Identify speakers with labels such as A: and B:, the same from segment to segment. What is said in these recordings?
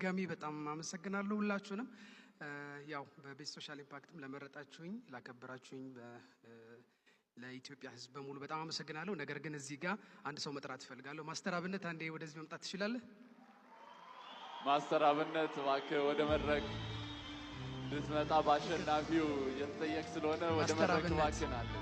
A: በድጋሚ በጣም አመሰግናለሁ ሁላችሁንም። ያው በቤስት ሶሻል ኢምፓክትም ለመረጣችሁኝ ላከበራችሁኝ ለኢትዮጵያ ሕዝብ በሙሉ በጣም አመሰግናለሁ። ነገር ግን እዚህ ጋር አንድ ሰው መጥራት እፈልጋለሁ። ማስተር አብነት አንዴ ወደዚህ መምጣት ትችላለህ?
B: ማስተር አብነት እባክህ ወደ መድረክ ልትመጣ በአሸናፊው እየተጠየቅ ስለሆነ ወደ መድረክ እባክህን አለ።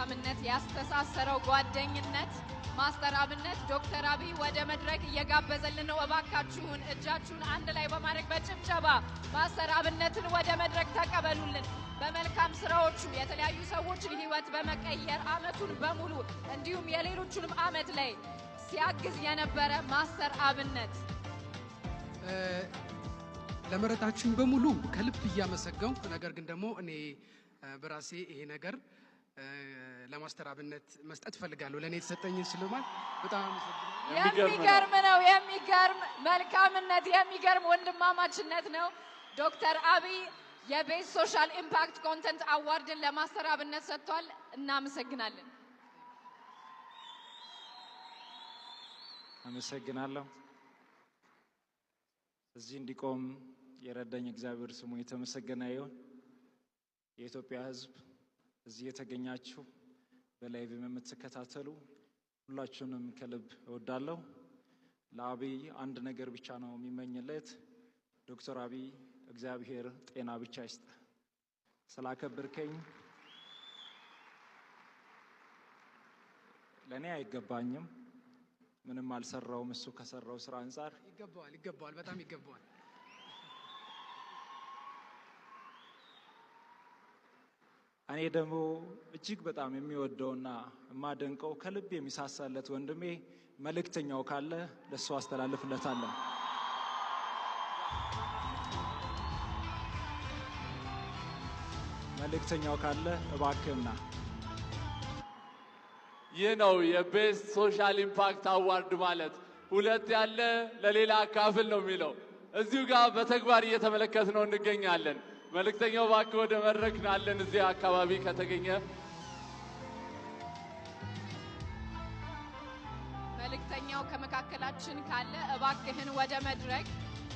C: መልካምነት ያስተሳሰረው ጓደኝነት ማስተር አብነት ዶክተር አብይ ወደ መድረክ እየጋበዘልን ነው። እባካችሁን እጃችሁን አንድ ላይ በማድረግ በጭብጨባ ማስተር አብነትን ወደ መድረክ ተቀበሉልን። በመልካም ስራዎቹ የተለያዩ ሰዎችን ህይወት በመቀየር አመቱን በሙሉ እንዲሁም የሌሎቹንም አመት ላይ ሲያግዝ የነበረ ማስተር አብነት
A: ለመረጣችሁኝ በሙሉ ከልብ እያመሰገንኩ፣ ነገር ግን ደግሞ እኔ በራሴ ይሄ ነገር ለማስተር አብነት መስጠት ፈልጋለሁ። ለኔ የተሰጠኝ ሽልማት በጣም
C: የሚገርም ነው። የሚገርም መልካምነት፣ የሚገርም ወንድማማችነት ነው። ዶክተር አብይ የቤስት ሶሻል ኢምፓክት ኮንተንት አዋርድን ለማስተር አብነት ሰጥቷል። እናመሰግናለን።
D: አመሰግናለሁ። እዚህ እንዲቆም የረዳኝ እግዚአብሔር ስሙ የተመሰገነ ይሁን። የኢትዮጵያ ሕዝብ እዚህ የተገኛችሁ በላይቭ የምትከታተሉ ሁላችሁንም ከልብ እወዳለሁ። ለአብይ አንድ ነገር ብቻ ነው የሚመኝለት። ዶክተር አብይ እግዚአብሔር ጤና ብቻ ይስጥ። ስላከበርከኝ ለኔ አይገባኝም፣ ምንም አልሰራውም። እሱ ከሰራው ስራ አንፃር
A: ይገባዋል፣ በጣም ይገባዋል።
D: እኔ ደግሞ እጅግ በጣም የሚወደውና የማደንቀው ከልብ የሚሳሳለት ወንድሜ መልእክተኛው ካለ ለሱ አስተላልፍለታለሁ። መልእክተኛው ካለ እባክህና።
B: ይህ ነው የቤስት ሶሻል ኢምፓክት አዋርድ ማለት። ሁለት ያለ ለሌላ አካፍል ነው የሚለው። እዚሁ ጋር በተግባር እየተመለከትነው እንገኛለን። መልእክተኛው እባክህ ወደ መድረክ ናለን። እዚህ አካባቢ ከተገኘ
C: መልእክተኛው ከመካከላችን ካለ እባክህን ወደ መድረክ፣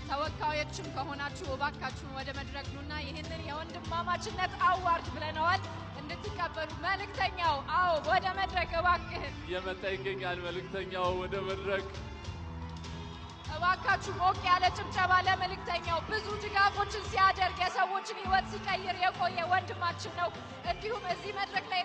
C: ተወካዮችም ከሆናችሁ እባካችሁን ወደ መድረክ ኑና ይህንን የወንድማማችነት አዋርድ ብለነዋል እንድትቀበሉ። መልእክተኛው አዎ ወደ መድረክ እባክህን
B: እየመጣ ይገኛል። መልእክተኛው ወደ መድረክ
C: እባካችሁ ሞቅ ያለ ጭብጨባ ለመልእክተኛው። ብዙ ድጋፎችን ሲያደርግ የሰዎችን ህይወት ሲቀይር የቆየ ወንድማችን ነው። እንዲሁም እዚህ መድረክ ላይ